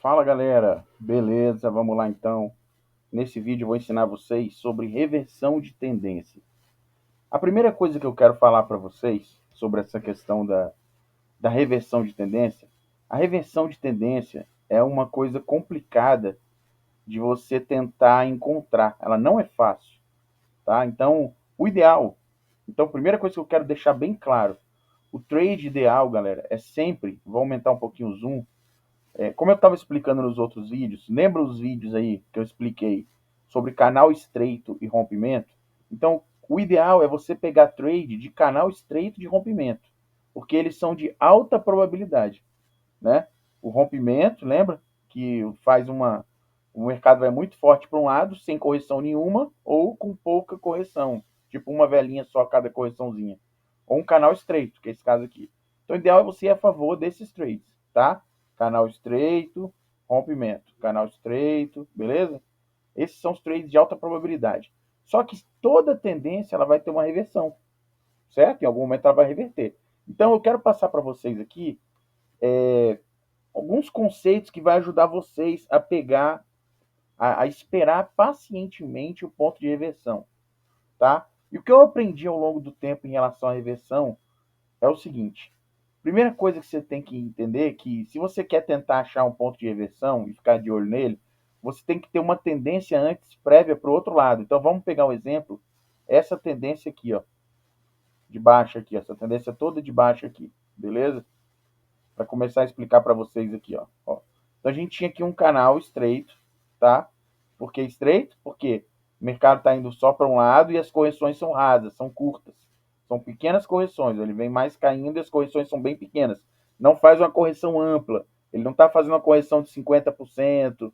Fala galera, beleza? Vamos lá então. Nesse vídeo eu vou ensinar vocês sobre reversão de tendência. A primeira coisa que eu quero falar para vocês sobre essa questão da reversão de tendência, a reversão de tendência é uma coisa complicada de você tentar encontrar. Ela não é fácil, tá? Então, o ideal. Então, a primeira coisa que eu quero deixar bem claro, o trade ideal, galera, é sempre, vou aumentar um pouquinho o zoom. Como eu estava explicando nos outros vídeos, lembra os vídeos aí que eu expliquei sobre canal estreito e rompimento? Então, o ideal é você pegar trade de canal estreito de rompimento, porque eles são de alta probabilidade, né? O rompimento, lembra que faz o mercado vai muito forte para um lado, sem correção nenhuma, ou com pouca correção, tipo uma velinha só a cada correçãozinha, ou um canal estreito, que é esse caso aqui. Então, o ideal é você ir a favor desses trades, tá? Canal estreito, rompimento, canal estreito, beleza? Esses são os trades de alta probabilidade. Só que toda tendência ela vai ter uma reversão, certo? Em algum momento ela vai reverter. Então eu quero passar para vocês aqui alguns conceitos que vai ajudar vocês a pegar, a esperar pacientemente o ponto de reversão, tá? E o que eu aprendi ao longo do tempo em relação à reversão é o seguinte: primeira coisa que você tem que entender é que se você quer tentar achar um ponto de reversão e ficar de olho nele, você tem que ter uma tendência antes prévia para o outro lado. Então vamos pegar um exemplo, essa tendência aqui, ó, de baixa aqui, essa tendência toda de baixa aqui, beleza? Para começar a explicar para vocês aqui, ó. Então a gente tinha aqui um canal estreito, tá? Por que estreito? Porque o mercado está indo só para um lado e as correções são rasas, são curtas. São pequenas correções, ele vem mais caindo e as correções são bem pequenas. Não faz uma correção ampla. Ele não está fazendo uma correção de 50%,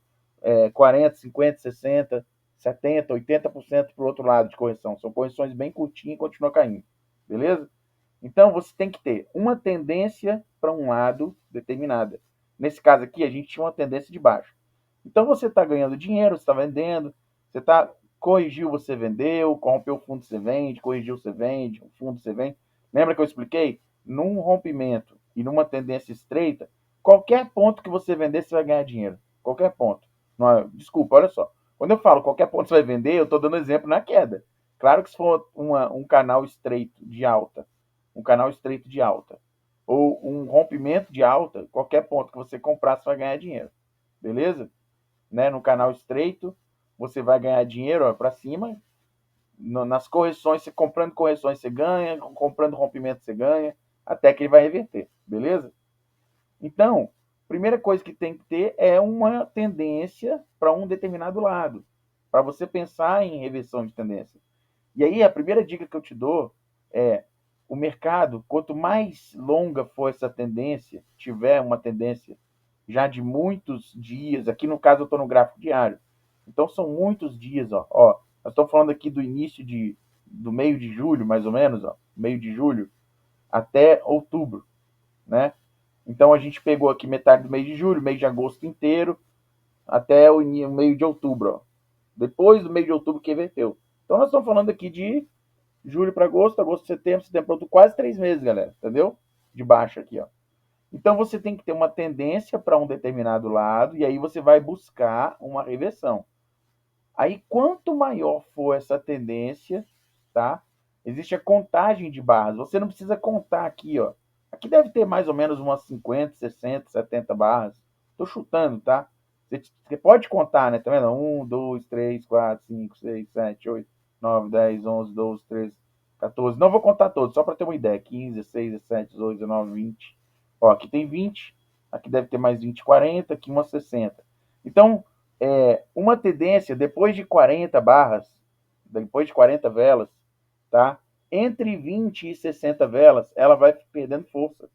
40%, 50%, 60%, 70%, 80% para o outro lado de correção. São correções bem curtinhas e continua caindo. Beleza? Então você tem que ter uma tendência para um lado determinada. Nesse caso aqui, a gente tinha uma tendência de baixo. Então você está ganhando dinheiro, você está vendendo, você está corrigiu, você vendeu, corrompeu o fundo, você vende, corrigiu, você vende, o fundo você vende. Lembra que eu expliquei? Num rompimento e numa tendência estreita, qualquer ponto que você vender, você vai ganhar dinheiro. Qualquer ponto. Não é, desculpa, olha só. Quando eu falo qualquer ponto você vai vender, eu estou dando exemplo na queda. Claro que se for um canal estreito de alta, um canal estreito de alta, ou um rompimento de alta, qualquer ponto que você comprar, você vai ganhar dinheiro. Beleza? Né? No canal estreito, você vai ganhar dinheiro para cima. Nas correções, você comprando correções, você ganha, comprando rompimento, você ganha, até que ele vai reverter. Beleza? Então, primeira coisa que tem que ter é uma tendência para um determinado lado, para você pensar em reversão de tendência. E aí, a primeira dica que eu te dou é: o mercado, quanto mais longa for essa tendência, tiver uma tendência já de muitos dias, aqui no caso eu estou no gráfico diário, então são muitos dias, ó, nós estamos falando aqui do início do meio de julho, mais ou menos, ó, meio de julho, até outubro, né? Então a gente pegou aqui metade do mês de julho, mês de agosto inteiro, até o meio de outubro, ó. Depois do meio de outubro que inverteu. Então nós estamos falando aqui de julho para agosto, agosto, setembro para outubro, quase 3 meses, galera, entendeu? De baixo aqui, ó. Então você tem que ter uma tendência para um determinado lado e aí você vai buscar uma reversão. Aí quanto maior for essa tendência, tá? Existe a contagem de barras. Você não precisa contar aqui, ó. Aqui deve ter mais ou menos umas 50, 60, 70 barras. Tô chutando, tá? Você pode contar, né? Tá vendo? 1, 2, 3, 4, 5, 6, 7, 8, 9, 10, 11, 12, 13, 14. Não vou contar todos, só para ter uma ideia. 15, 16, 17, 18, 19, 20. Ó, aqui tem 20. Aqui deve ter mais 20, 40. Aqui umas 60. Então, uma tendência depois de 40 barras, depois de 40 velas, tá? Entre 20 e 60 velas, ela vai perdendo força.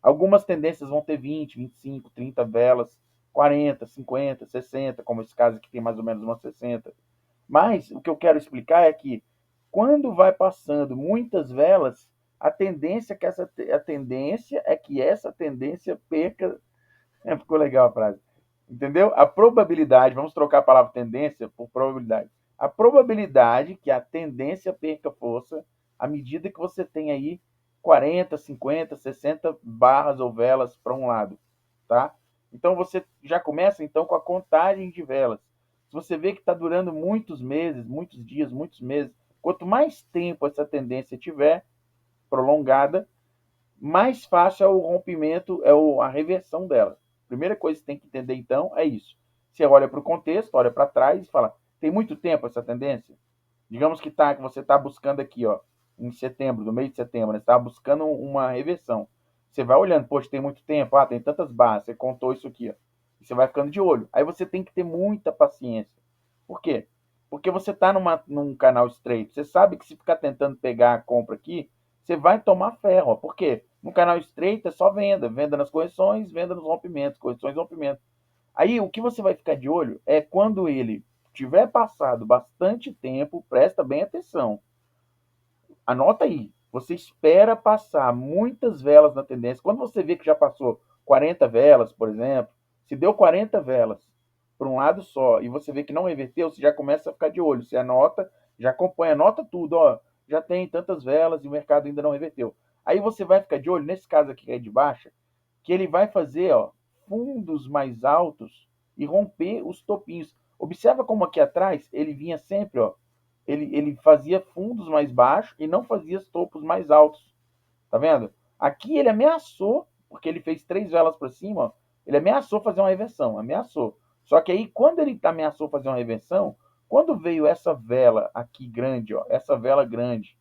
Algumas tendências vão ter 20, 25, 30 velas, 40, 50, 60, como esse caso aqui tem mais ou menos umas 60. Mas o que eu quero explicar é que quando vai passando muitas velas, a tendência é que essa tendência perca. Ficou legal a frase. Entendeu? A probabilidade, vamos trocar a palavra tendência por probabilidade. A probabilidade que a tendência perca força à medida que você tem aí 40, 50, 60 barras ou velas para um lado, tá? Então você já começa então com a contagem de velas. Se você vê que está durando muitos meses, muitos dias, muitos meses, quanto mais tempo essa tendência tiver prolongada, mais fácil é o rompimento, a reversão dela. Primeira coisa que você tem que entender então é isso. Você olha para o contexto, olha para trás e fala: tem muito tempo essa tendência? Digamos que você está buscando aqui, ó, em setembro, no mês de setembro, né? Você está buscando uma reversão. Você vai olhando, poxa, tem muito tempo, tem tantas barras, você contou isso aqui, ó. E você vai ficando de olho. Aí você tem que ter muita paciência. Por quê? Porque você está num canal estreito. Você sabe que se ficar tentando pegar a compra aqui, você vai tomar ferro. Ó. Por quê? No canal estreito é só venda. Venda nas correções, venda nos rompimentos. Correções e rompimentos. Aí o que você vai ficar de olho é quando ele tiver passado bastante tempo, presta bem atenção. Anota aí. Você espera passar muitas velas na tendência. Quando você vê que já passou 40 velas, por exemplo, se deu 40 velas para um lado só e você vê que não reverteu, você já começa a ficar de olho. Você anota, já acompanha, anota tudo, ó. Já tem tantas velas e o mercado ainda não reverteu. Aí você vai ficar de olho, nesse caso aqui que é de baixa, que ele vai fazer, ó, fundos mais altos e romper os topinhos. Observa como aqui atrás ele vinha sempre, ó, ele fazia fundos mais baixos e não fazia topos mais altos. Tá vendo? Aqui ele ameaçou, porque ele fez 3 velas para cima, ó, ele ameaçou fazer uma reversão, ameaçou. Só que aí, quando ele ameaçou fazer uma reversão, quando veio essa vela aqui grande, ó, essa vela grande,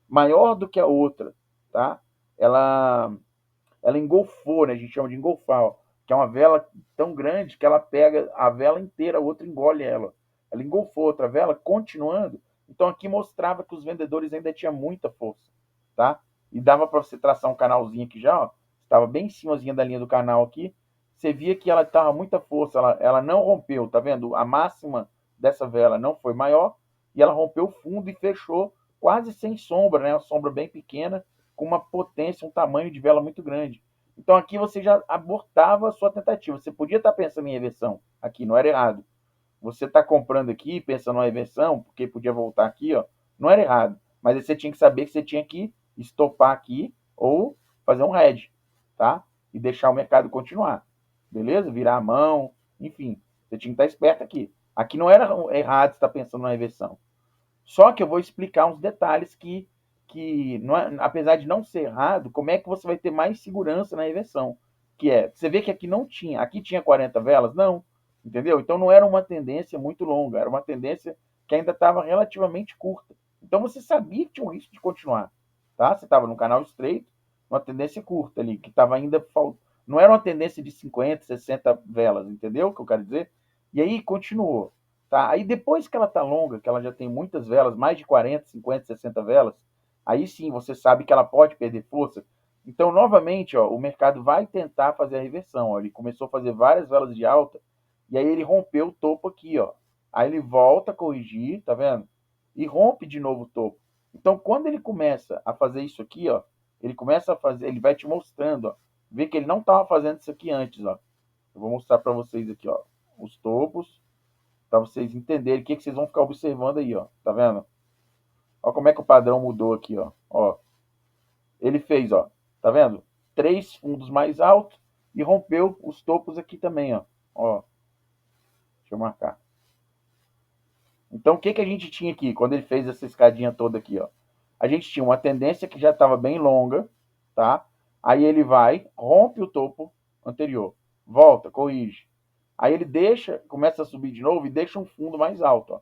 maior do que a outra, tá? Ela engolfou, né? A gente chama de engolfar, ó, que é uma vela tão grande que ela pega a vela inteira, a outra engole ela. Ela engolfou outra vela, continuando. Então aqui mostrava que os vendedores ainda tinham muita força, tá? E dava para você traçar um canalzinho aqui já, ó. Estava bem em cima da linha do canal aqui. Você via que ela estava muita força, ela não rompeu, tá vendo? A máxima dessa vela não foi maior e ela rompeu o fundo e fechou quase sem sombra, né? Uma sombra bem pequena com uma potência, um tamanho de vela muito grande. Então aqui você já abortava a sua tentativa. Você podia estar pensando em reversão aqui, não era errado. Você está comprando aqui, pensando em reversão, porque podia voltar aqui, ó, não era errado. Mas aí você tinha que saber que você tinha que estopar aqui ou fazer um hedge, tá? E deixar o mercado continuar. Beleza? Virar a mão, enfim. Você tinha que estar esperto aqui. Aqui não era errado estar pensando na reversão. Só que eu vou explicar uns detalhes que não é, apesar de não ser errado, como é que você vai ter mais segurança na reversão? Que é, você vê que aqui tinha 40 velas? Não, entendeu? Então não era uma tendência muito longa, era uma tendência que ainda estava relativamente curta. Então você sabia que tinha um risco de continuar, tá? Você estava no canal estreito, uma tendência curta ali, que estava ainda não era uma tendência de 50, 60 velas, entendeu o que eu quero dizer? E aí continuou. Tá? Aí depois que ela está longa, que ela já tem muitas velas, mais de 40, 50, 60 velas, aí sim você sabe que ela pode perder força. Então, novamente, ó, o mercado vai tentar fazer a reversão. Ó. Ele começou a fazer várias velas de alta e aí ele rompeu o topo aqui. Ó. Aí ele volta a corrigir, tá vendo? E rompe de novo o topo. Então, quando ele começa a fazer isso aqui, ó, ele começa a fazer, ele vai te mostrando, ó, vê que ele não estava fazendo isso aqui antes. Ó. Eu vou mostrar para vocês aqui, ó, os topos para vocês entenderem o que vocês vão ficar observando aí, ó. Tá vendo? Olha como é que o padrão mudou aqui, ó. Ó, ele fez, ó. Tá vendo? 3 fundos mais altos e rompeu os topos aqui também, ó. Ó, deixa eu marcar. Então, o que a gente tinha aqui quando ele fez essa escadinha toda aqui, ó? A gente tinha uma tendência que já estava bem longa, tá? Aí ele vai, rompe o topo anterior, volta, corrige. Aí ele deixa, começa a subir de novo e deixa um fundo mais alto, ó.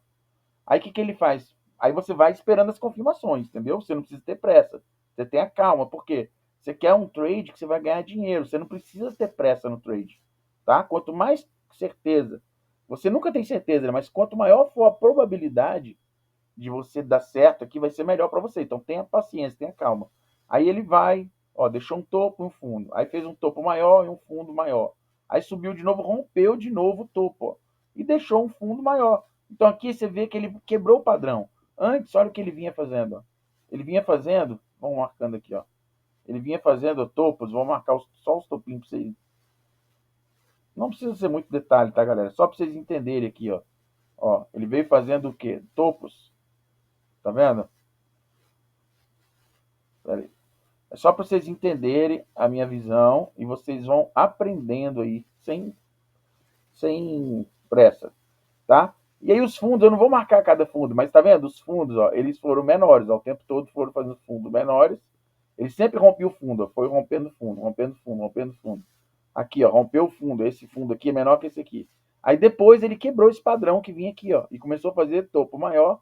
Aí o que ele faz? Aí você vai esperando as confirmações, entendeu? Você não precisa ter pressa. Você tenha calma, porque você quer um trade que você vai ganhar dinheiro. Você não precisa ter pressa no trade, tá? Quanto mais certeza, você nunca tem certeza, né? Mas quanto maior for a probabilidade de você dar certo aqui, vai ser melhor para você. Então tenha paciência, tenha calma. Aí ele vai, ó, deixou um topo e um fundo. Aí fez um topo maior e um fundo maior. Aí subiu de novo, rompeu de novo o topo, ó, e deixou um fundo maior. Então aqui você vê que ele quebrou o padrão. Antes, olha o que ele vinha fazendo, ó. Ele vinha fazendo, vamos marcando aqui, ó. Ele vinha fazendo topos, vou marcar só os topinhos para vocês. Não precisa ser muito detalhe, tá, galera? Só para vocês entenderem aqui, ó. Ó, ele veio fazendo o quê? Topos. Tá vendo? Pera aí. É só para vocês entenderem a minha visão e vocês vão aprendendo aí, sem pressa, tá? E aí os fundos, eu não vou marcar cada fundo, mas tá vendo? Os fundos, ó, eles foram menores, ó, o tempo todo foram fazendo fundos menores. Ele sempre rompia o fundo, ó, foi rompendo fundo, rompendo fundo, rompendo fundo. Aqui, ó, rompeu o fundo, esse fundo aqui é menor que esse aqui. Aí depois ele quebrou esse padrão que vinha aqui, ó, e começou a fazer topo maior,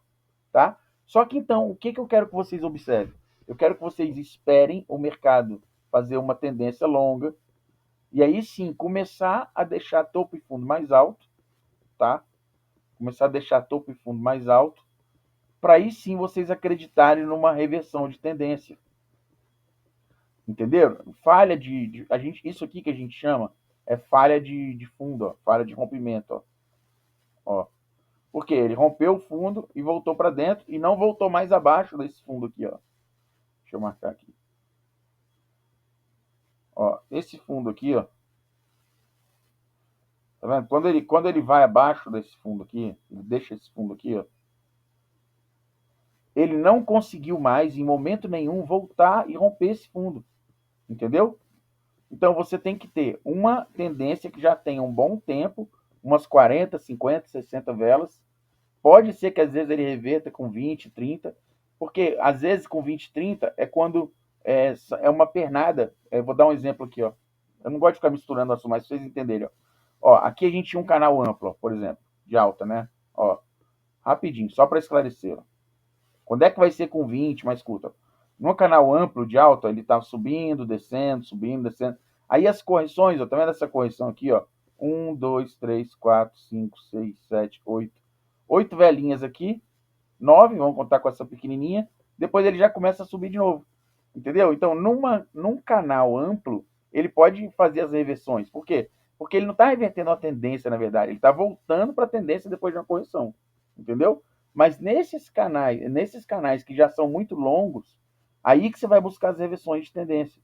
tá? Só que então, o que eu quero que vocês observem? Eu quero que vocês esperem o mercado fazer uma tendência longa, e aí sim começar a deixar topo e fundo mais alto, tá? Começar a deixar topo e fundo mais alto, para aí sim vocês acreditarem numa reversão de tendência. Entenderam? Falha a gente, isso aqui que a gente chama é falha de fundo, ó, falha de rompimento, ó. Porque ele rompeu o fundo e voltou para dentro e não voltou mais abaixo desse fundo aqui, ó. Deixa eu marcar aqui. Ó, esse fundo aqui, ó. Tá vendo? Quando ele vai abaixo desse fundo aqui, ele deixa esse fundo aqui, ó. Ele não conseguiu mais, em momento nenhum, voltar e romper esse fundo. Entendeu? Então você tem que ter uma tendência que já tenha um bom tempo, umas 40, 50, 60 velas. Pode ser que às vezes ele reverta com 20, 30, porque às vezes com 20, 30 é quando é uma pernada. Vou dar um exemplo aqui, ó. Eu não gosto de ficar misturando assunto, mas pra vocês entenderem, ó. Ó, aqui a gente tinha um canal amplo, ó, por exemplo, de alta, né? Ó, rapidinho, só para esclarecer. Ó. Quando é que vai ser com 20, mais curta? No canal amplo de alta, ele tá subindo, subindo, descendo. Aí as correções, ó, tá vendo essa correção aqui, ó? 1, 2, 3, 4, 5, 6, 7, 8. 8 velinhas aqui, 9, vamos contar com essa pequenininha. Depois ele já começa a subir de novo. Entendeu? Então, num canal amplo, ele pode fazer as reversões. Por quê? Porque ele não está revertendo a tendência, na verdade. Ele está voltando para a tendência depois de uma correção. Entendeu? Mas nesses canais que já são muito longos, aí que você vai buscar as reversões de tendência.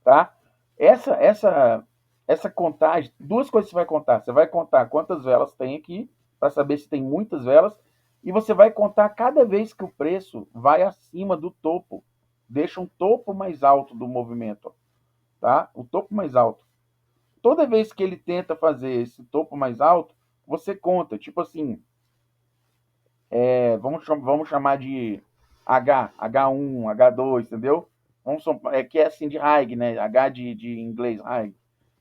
Tá? Essa contagem, duas coisas você vai contar. Você vai contar quantas velas tem aqui, para saber se tem muitas velas, e você vai contar cada vez que o preço vai acima do topo. Deixa um topo mais alto do movimento, tá? O topo mais alto. Toda vez que ele tenta fazer esse topo mais alto, você conta, tipo assim, vamos chamar de H1, H2, entendeu? Que é assim de high, né? H de inglês, high.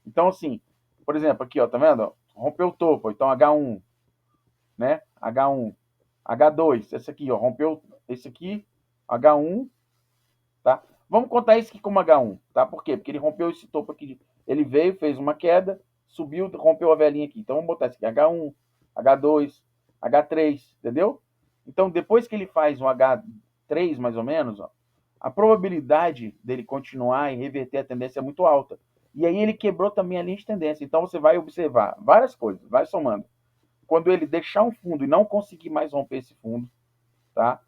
Então, assim, por exemplo, aqui, ó, tá vendo? Rompeu o topo, então H1, né? H1, H2, esse aqui, ó, rompeu esse aqui, H1, tá? Vamos contar esse aqui como H1, tá? Por quê? Porque ele rompeu esse topo aqui, ele veio, fez uma queda, subiu, rompeu a velinha aqui. Então vamos botar esse aqui, H1, H2, H3, entendeu? Então depois que ele faz um H3 mais ou menos, ó, a probabilidade dele continuar e reverter a tendência é muito alta. E aí ele quebrou também a linha de tendência. Então você vai observar várias coisas, vai somando. Quando ele deixar um fundo e não conseguir mais romper esse fundo, tá?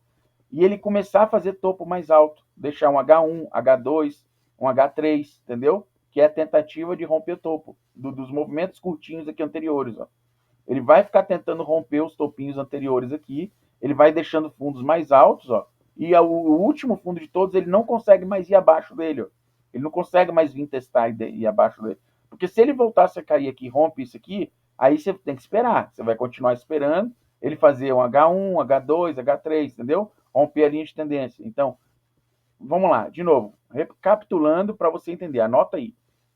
E ele começar a fazer topo mais alto, deixar um H1, H2, um H3, entendeu? Que é a tentativa de romper topo dos movimentos curtinhos aqui anteriores, ó. Ele vai ficar tentando romper os topinhos anteriores aqui, ele vai deixando fundos mais altos, ó, e o último fundo de todos ele não consegue mais ir abaixo dele, ó. Ele não consegue mais vir testar e ir abaixo dele. Porque se ele voltasse a cair aqui, rompe isso aqui, aí você tem que esperar. Você vai continuar esperando ele fazer um H1, H2, H3, entendeu? Romper a linha de tendência. Então, vamos lá, de novo, recapitulando para você entender, anota aí.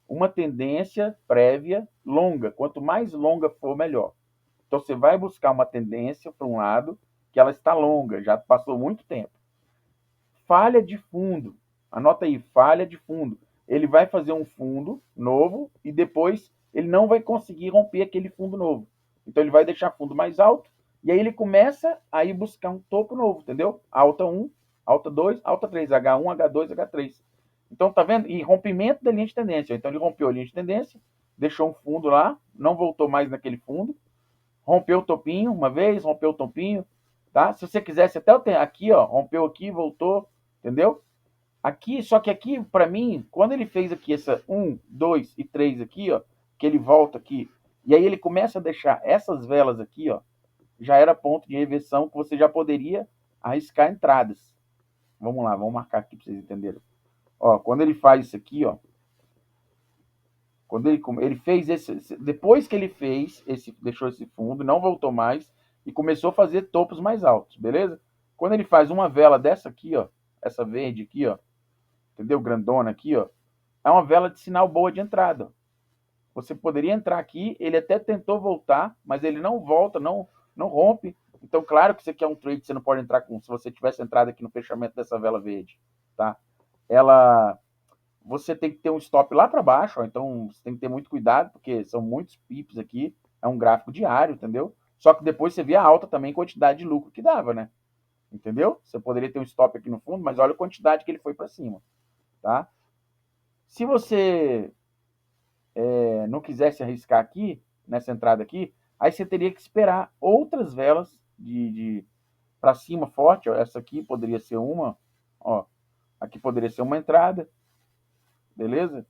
Uma tendência prévia longa, quanto mais longa for, melhor. Então você vai buscar uma tendência para um lado que ela está longa, já passou muito tempo. Falha de fundo, anota aí, falha de fundo. Ele vai fazer um fundo novo e depois ele não vai conseguir romper aquele fundo novo. Então ele vai deixar fundo mais alto e aí ele começa a ir buscar um topo novo, entendeu? Alta 1, alta 2, alta 3, H1, H2, H3. Então tá vendo? E rompimento da linha de tendência. Então ele rompeu a linha de tendência, deixou um fundo lá, não voltou mais naquele fundo, rompeu o topinho uma vez, rompeu o topinho, tá? Se você quisesse até aqui, ó, rompeu aqui, voltou, entendeu? Aqui, só que aqui, para mim, quando ele fez aqui essa 1, 2 e 3 aqui, ó, que ele volta aqui, e aí ele começa a deixar essas velas aqui, ó, já era ponto de reversão que você já poderia arriscar entradas. Vamos lá, vamos marcar aqui para vocês entenderem. Ó, quando ele faz isso aqui, ó, quando ele fez depois que ele fez deixou esse fundo, não voltou mais e começou a fazer topos mais altos, beleza? Quando ele faz uma vela dessa aqui, ó, essa verde aqui, ó, entendeu? Grandona aqui, ó, é uma vela de sinal boa de entrada. Você poderia entrar aqui, ele até tentou voltar, mas ele não volta, não rompe. Então, claro que isso aqui é um trade, você não pode entrar com, se você tivesse entrado aqui no fechamento dessa vela verde, tá? Ela você tem que ter um stop lá para baixo, ó, então você tem que ter muito cuidado, porque são muitos pips aqui, é um gráfico diário, entendeu? Só que depois você vê a alta também, quantidade de lucro que dava, né? Entendeu? Você poderia ter um stop aqui no fundo, mas olha a quantidade que ele foi para cima, tá? Se você não quisesse arriscar aqui, nessa entrada aqui, aí você teria que esperar outras velas de para cima forte, ó, essa aqui poderia ser uma, ó, aqui poderia ser uma entrada, beleza?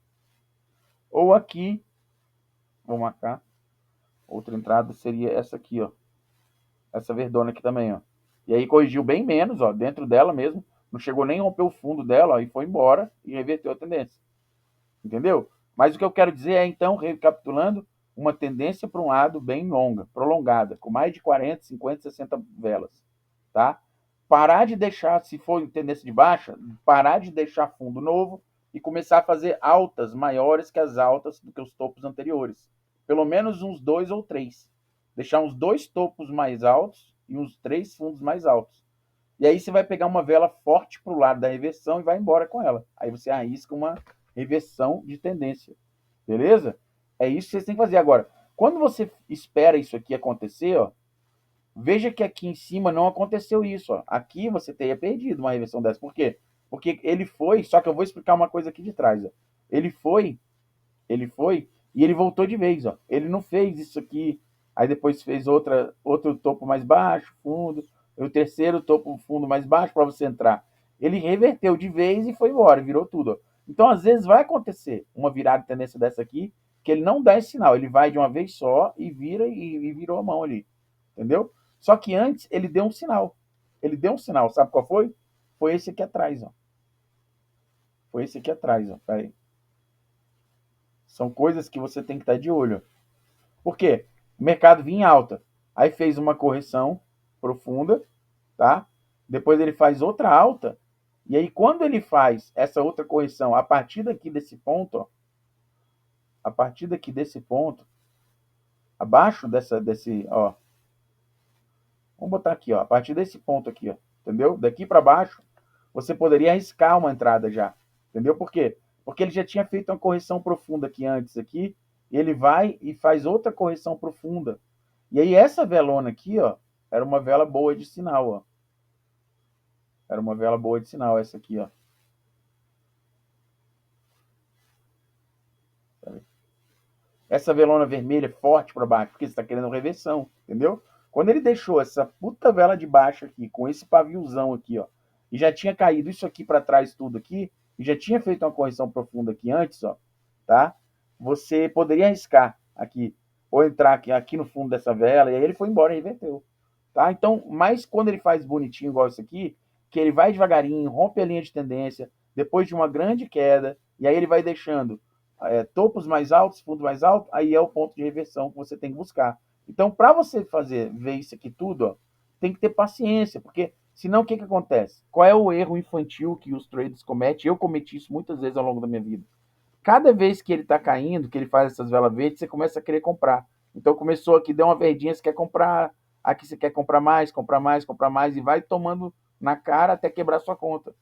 Ou aqui, vou marcar, outra entrada seria essa aqui, ó. Essa verdona aqui também, ó. E aí corrigiu bem menos, ó, dentro dela mesmo. Não chegou nem a romper o fundo dela, ó, e foi embora e reverteu a tendência. Entendeu? Mas o que eu quero dizer é, então, recapitulando, uma tendência para um lado bem longa, prolongada, com mais de 40, 50, 60 velas, tá? Parar de deixar, se for tendência de baixa, parar de deixar fundo novo e começar a fazer altas maiores que as altas do que os topos anteriores. Pelo menos uns dois ou três. Deixar uns dois topos mais altos e uns três fundos mais altos. E aí você vai pegar uma vela forte para o lado da reversão e vai embora com ela. Aí você arrisca uma reversão de tendência. Beleza? É isso que vocês têm que fazer. Agora, quando você espera isso aqui acontecer, ó, veja que aqui em cima não aconteceu isso. Ó. Aqui você teria perdido uma reversão dessa. Por quê? Porque ele foi, só que eu vou explicar uma coisa aqui de trás. Ó. Ele foi e ele voltou de vez. Ó. Ele não fez isso aqui, aí depois fez outro topo mais baixo, fundo, e o terceiro topo fundo mais baixo para você entrar. Ele reverteu de vez e foi embora, virou tudo. Ó. Então, às vezes, vai acontecer uma virada de tendência dessa aqui, que ele não dá esse sinal, ele vai de uma vez só e vira e virou a mão ali. Entendeu? Só que antes ele deu um sinal. Ele deu um sinal, sabe qual foi? Foi esse aqui atrás, ó. Foi esse aqui atrás, ó. Peraí. São coisas que você tem que estar de olho. Por quê? O mercado vinha em alta. Aí fez uma correção profunda, tá? Depois ele faz outra alta. E aí, quando ele faz essa outra correção, a partir daqui desse ponto, ó, a partir daqui desse ponto, abaixo desse, ó, vamos botar aqui, ó, a partir desse ponto aqui, ó, entendeu? Daqui para baixo, você poderia arriscar uma entrada já, entendeu? Por quê? Porque ele já tinha feito uma correção profunda aqui antes aqui, e ele vai e faz outra correção profunda. E aí essa velona aqui, ó, era uma vela boa de sinal, ó. Era uma vela boa de sinal essa aqui, ó. Essa velona vermelha forte para baixo, porque você está querendo reversão, entendeu? Quando ele deixou essa puta vela de baixo aqui, com esse paviozão aqui, ó, e já tinha caído isso aqui para trás tudo aqui, e já tinha feito uma correção profunda aqui antes, ó, tá? Você poderia arriscar aqui, ou entrar aqui no fundo dessa vela, e aí ele foi embora e reverteu, tá? Então, mas quando ele faz bonitinho igual isso aqui, que ele vai devagarinho, rompe a linha de tendência, depois de uma grande queda, e aí ele vai deixando topos mais altos, fundo mais alto, aí é o ponto de reversão que você tem que buscar. Então, para você ver isso aqui tudo, ó, tem que ter paciência, porque senão o que acontece? Qual é o erro infantil que os traders cometem? Eu cometi isso muitas vezes ao longo da minha vida. Cada vez que ele está caindo, que ele faz essas velas verdes, você começa a querer comprar. Então começou aqui, deu uma verdinha, você quer comprar, aqui você quer comprar mais, comprar mais, comprar mais, e vai tomando na cara até quebrar sua conta.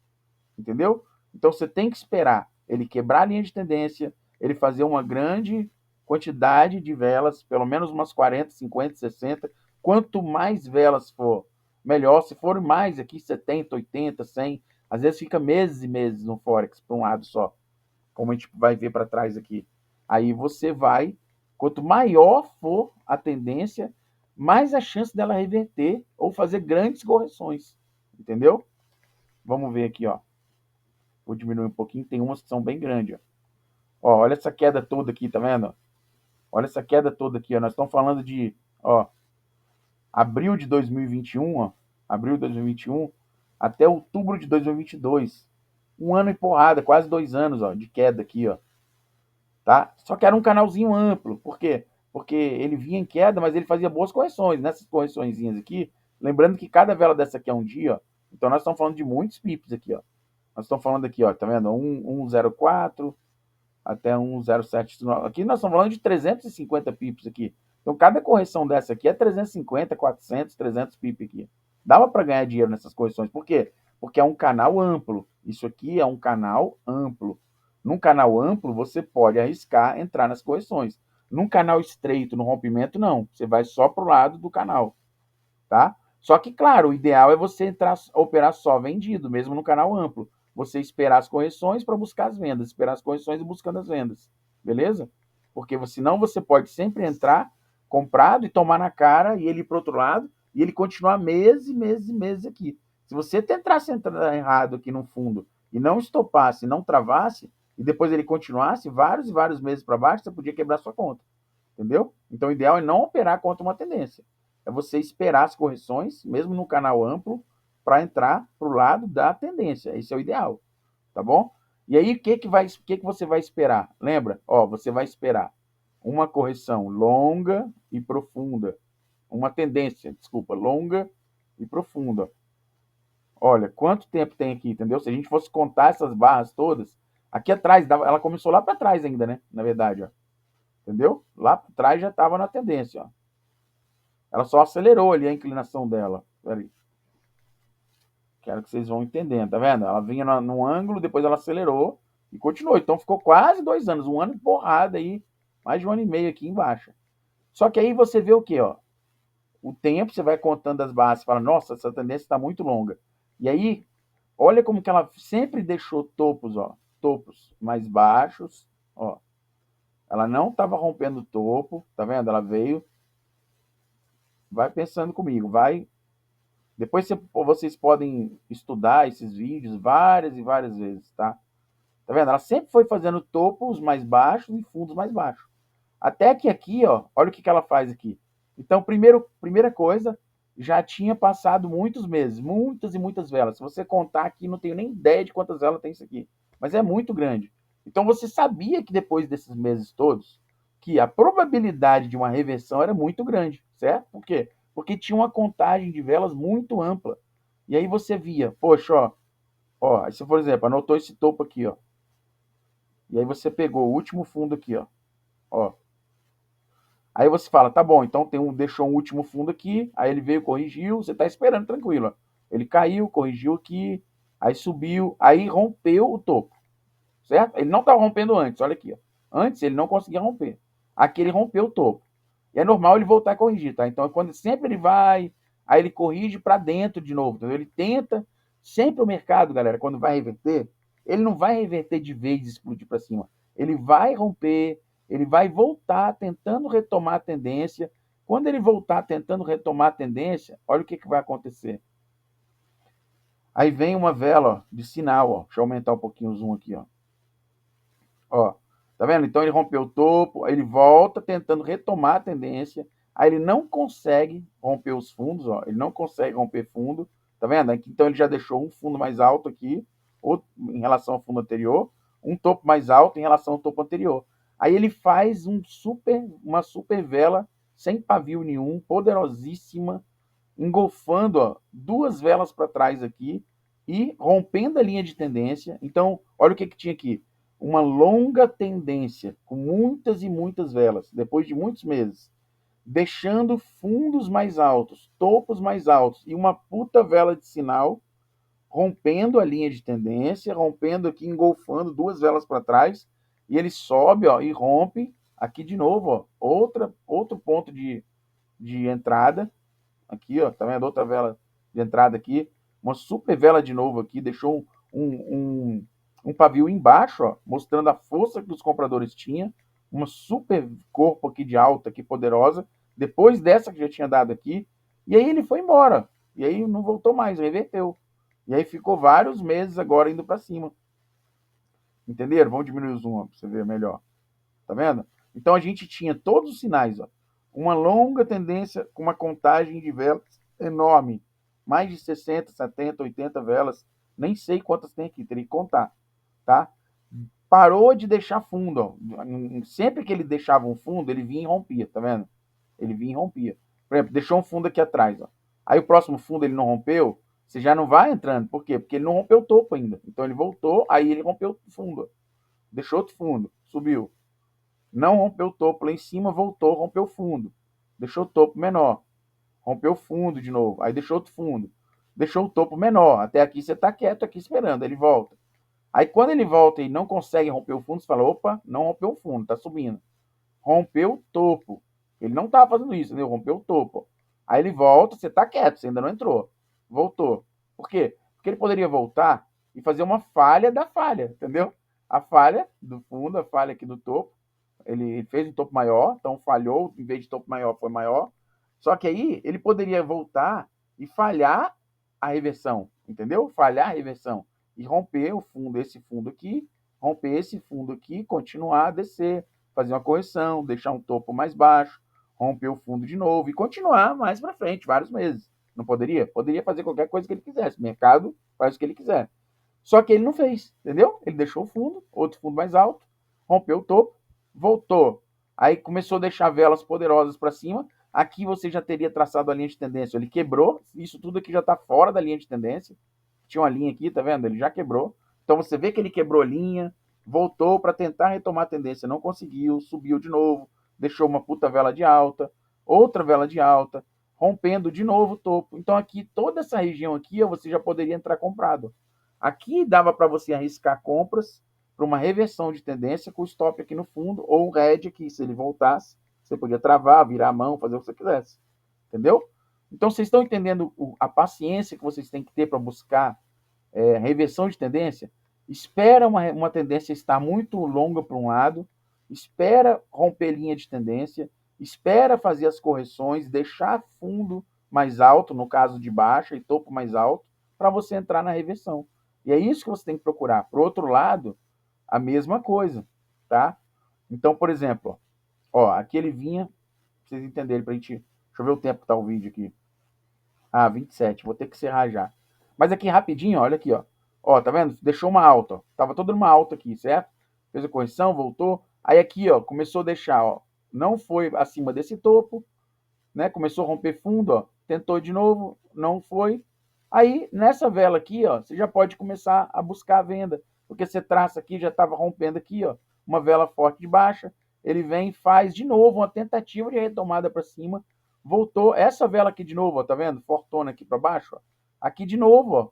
Entendeu? Então você tem que esperar ele quebrar a linha de tendência, ele fazer uma grande quantidade de velas, pelo menos umas 40, 50, 60. Quanto mais velas for, melhor. Se for mais aqui, 70, 80, 100, às vezes fica meses e meses no Forex para um lado só, como a gente vai ver para trás aqui. Aí você vai, quanto maior for a tendência, mais a chance dela reverter ou fazer grandes correções. Entendeu? Vamos ver aqui, ó. Vou diminuir um pouquinho, tem umas que são bem grandes. Ó, olha essa queda toda aqui, tá vendo? Olha essa queda toda aqui, ó. Nós estamos falando de, ó, abril de 2021, ó, abril de 2021 até outubro de 2022. Um ano e porrada, quase 2 anos, ó, de queda aqui, ó, tá? Só que era um canalzinho amplo. Por quê? Porque ele vinha em queda, mas ele fazia boas correções. Nessas correçõezinhas aqui, lembrando que cada vela dessa aqui é um dia, ó. Então nós estamos falando de muitos pips aqui, ó. Nós estamos falando aqui, ó, tá vendo? 104 até 107. Aqui nós estamos falando de 350 pips aqui. Então cada correção dessa aqui é 350, 400, 300 pips aqui. Dava para ganhar dinheiro nessas correções. Por quê? Porque é um canal amplo. Isso aqui é um canal amplo. Num canal amplo, você pode arriscar entrar nas correções. Num canal estreito, no rompimento, não. Você vai só para o lado do canal, tá? Só que, claro, o ideal é você entrar, operar só vendido, mesmo no canal amplo. Você esperar as correções para buscar as vendas, esperar as correções e buscando as vendas, beleza? Porque senão você pode sempre entrar comprado e tomar na cara e ele ir para outro lado e ele continuar meses e meses e meses aqui. Se você tentasse entrar errado aqui no fundo e não estopasse, não travasse, e depois ele continuasse vários e vários meses para baixo, você podia quebrar sua conta, entendeu? Então o ideal é não operar contra uma tendência. É você esperar as correções, mesmo no canal amplo, para entrar para o lado da tendência. Esse é o ideal, tá bom? E aí, o que você vai esperar? Lembra? Ó, você vai esperar uma correção longa e profunda. Uma tendência, desculpa, longa e profunda. Olha, quanto tempo tem aqui, entendeu? Se a gente fosse contar essas barras todas, aqui atrás, ela começou lá para trás ainda, né? Na verdade, ó. Entendeu? Lá para trás já estava na tendência, ó. Ela só acelerou ali a inclinação dela. Peraí. Quero que vocês vão entendendo, tá vendo? Ela vinha num ângulo, depois ela acelerou e continuou. Então ficou quase 2 anos, um ano de porrada aí, mais de um ano e meio aqui embaixo. Só que aí você vê o quê, ó? O tempo, você vai contando as barras, você fala, nossa, essa tendência está muito longa. E aí, olha como que ela sempre deixou topos, ó, topos mais baixos, ó. Ela não estava rompendo o topo, tá vendo? Ela veio, vai pensando comigo, vai. Depois vocês podem estudar esses vídeos várias e várias vezes, tá? Tá vendo? Ela sempre foi fazendo topos mais baixos e fundos mais baixos. Até que aqui, ó, olha o que ela faz aqui. Então, primeira coisa, já tinha passado muitos meses, muitas e muitas velas. Se você contar aqui, não tenho nem ideia de quantas velas tem isso aqui. Mas é muito grande. Então, você sabia que depois desses meses todos, que a probabilidade de uma reversão era muito grande, certo? Por quê? Porque tinha uma contagem de velas muito ampla. E aí você via, poxa, ó, aí você, por exemplo, anotou esse topo aqui, ó. E aí você pegou o último fundo aqui, ó. Aí você fala, tá bom, então deixou um último fundo aqui, aí ele veio, corrigiu, você tá esperando tranquilo, ó. Ele caiu, corrigiu aqui, aí subiu, aí rompeu o topo, certo? Ele não estava rompendo antes, olha aqui, ó. Antes ele não conseguia romper. Aqui ele rompeu o topo. E é normal ele voltar a corrigir, tá? Então quando sempre ele vai, aí ele corrige para dentro de novo, entendeu? Ele tenta, sempre o mercado, galera, quando vai reverter, ele não vai reverter de vez e explodir para cima. Ele vai romper, ele vai voltar tentando retomar a tendência. Quando ele voltar tentando retomar a tendência, olha o que vai acontecer. Aí vem uma vela, ó, de sinal, ó. Deixa eu aumentar um pouquinho o zoom aqui, ó. Ó, tá vendo? Então ele rompeu o topo, aí ele volta tentando retomar a tendência, aí ele não consegue romper os fundos, ó, ele não consegue romper fundo, tá vendo? Então ele já deixou um fundo mais alto aqui, outro, em relação ao fundo anterior, um topo mais alto em relação ao topo anterior. Aí ele faz uma super vela sem pavio nenhum, poderosíssima, engolfando, ó, duas velas para trás aqui e rompendo a linha de tendência. Então, olha o que tinha aqui. Uma longa tendência, com muitas e muitas velas, depois de muitos meses, deixando fundos mais altos, topos mais altos e uma puta vela de sinal, rompendo a linha de tendência, rompendo aqui, engolfando duas velas para trás, e ele sobe, ó, e rompe aqui de novo, ó, outro ponto de entrada, aqui, ó, tá vendo? Outra vela de entrada aqui, uma super vela de novo aqui, deixou um pavio embaixo, ó, mostrando a força que os compradores tinham, uma super corpo aqui de alta, aqui poderosa, depois dessa que já tinha dado aqui, e aí ele foi embora, e aí não voltou mais, reverteu, e aí ficou vários meses agora indo para cima, entenderam? Vamos diminuir o zoom para você ver melhor, tá vendo? Então a gente tinha todos os sinais, ó, uma longa tendência com uma contagem de velas enorme, mais de 60, 70, 80 velas Nem sei quantas tem aqui, teria que contar, tá? Parou de deixar fundo, ó. Sempre que ele deixava um fundo, ele vinha e rompia, tá vendo? Ele vinha e rompia. Por exemplo, deixou um fundo aqui atrás, ó. Aí o próximo fundo ele não rompeu, você já não vai entrando. Por quê? Porque ele não rompeu o topo ainda. Então ele voltou, aí ele rompeu o fundo, ó. Deixou outro fundo, subiu. Não rompeu o topo lá em cima, voltou, rompeu o fundo. Deixou o topo menor. Rompeu o fundo de novo. Aí deixou outro fundo. Deixou o topo menor. Até aqui você está quieto aqui esperando. Ele volta. Aí quando ele volta e não consegue romper o fundo, você fala: opa, não rompeu o fundo, está subindo. Rompeu o topo. Ele não estava fazendo isso, entendeu? Rompeu o topo. Aí ele volta, você está quieto, você ainda não entrou. Voltou. Por quê? Porque ele poderia voltar e fazer uma falha da falha, entendeu? A falha do fundo, a falha aqui do topo. Ele fez um topo maior, então falhou, em vez de topo maior, foi maior. Só que aí ele poderia voltar e falhar a reversão, entendeu? Falhar a reversão e romper o fundo, esse fundo aqui, romper esse fundo aqui, continuar a descer, fazer uma correção, deixar um topo mais baixo, romper o fundo de novo e continuar mais para frente, vários meses. Não poderia? Poderia fazer qualquer coisa que ele quisesse. O mercado faz o que ele quiser. Só que ele não fez, entendeu? Ele deixou o fundo, outro fundo mais alto, rompeu o topo, voltou. Aí começou a deixar velas poderosas para cima. Aqui você já teria traçado a linha de tendência. Ele quebrou. Isso tudo aqui já está fora da linha de tendência. Tinha uma linha aqui, tá vendo? Ele já quebrou. Então você vê que ele quebrou a linha, voltou para tentar retomar a tendência, não conseguiu, subiu de novo, deixou uma puta vela de alta, outra vela de alta, rompendo de novo o topo. Então aqui, toda essa região aqui, você já poderia entrar comprado. Aqui dava para você arriscar compras para uma reversão de tendência com o stop aqui no fundo, ou o red aqui, se ele voltasse, você podia travar, virar a mão, fazer o que você quisesse. Entendeu? Então, vocês estão entendendo a paciência que vocês têm que ter para buscar reversão de tendência? Espera uma tendência estar muito longa para um lado, espera romper linha de tendência, espera fazer as correções, deixar fundo mais alto, no caso de baixa, e topo mais alto, para você entrar na reversão. E é isso que você tem que procurar. Por outro lado, a mesma coisa, tá? Então, por exemplo, ó, aqui ele vinha, pra vocês entenderem, pra gente. Deixa eu ver o tempo que tá o vídeo aqui. Ah, 27, vou ter que encerrar já. Mas aqui rapidinho, olha aqui, ó. Ó, tá vendo? Deixou uma alta, ó. Tava toda numa alta aqui, certo? Fez a correção, voltou. Aí aqui, ó, começou a deixar, ó. Não foi acima desse topo, né? Começou a romper fundo, ó. Tentou de novo, não foi. Aí, nessa vela aqui, ó, você já pode começar a buscar a venda. Porque você traça aqui, já estava rompendo aqui, ó, uma vela forte de baixa. Ele vem e faz de novo uma tentativa de retomada para cima. Voltou. Essa vela aqui de novo, ó, tá vendo? Fortona aqui para baixo, ó. Aqui de novo, ó.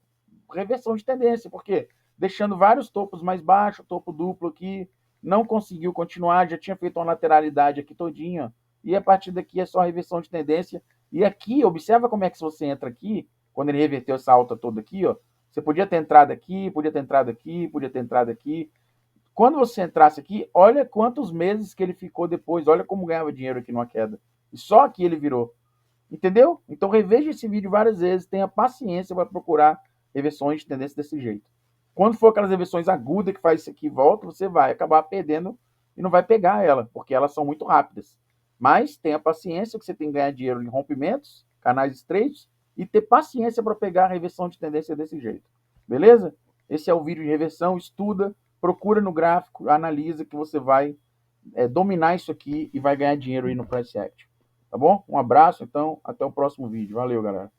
Reversão de tendência. Por quê? Deixando vários topos mais baixos, topo duplo aqui. Não conseguiu continuar, já tinha feito uma lateralidade aqui todinha. E a partir daqui é só reversão de tendência. E aqui, observa como é que se você entra aqui, quando ele reverteu essa alta toda aqui, ó, você podia ter entrado aqui, podia ter entrado aqui, podia ter entrado aqui. Quando você entrasse aqui, olha quantos meses que ele ficou depois, olha como ganhava dinheiro aqui numa queda. E só aqui ele virou. Entendeu? Então reveja esse vídeo várias vezes, tenha paciência para procurar reversões de tendência desse jeito. Quando for aquelas reversões agudas que faz isso aqui e volta, você vai acabar perdendo e não vai pegar ela, porque elas são muito rápidas. Mas tenha paciência que você tem que ganhar dinheiro em rompimentos, canais estreitos, e ter paciência para pegar a reversão de tendência desse jeito. Beleza? Esse é o vídeo de reversão, estuda, procura no gráfico, analisa que você vai dominar isso aqui e vai ganhar dinheiro aí no Price Action. Tá bom? Um abraço, então, até o próximo vídeo. Valeu, galera.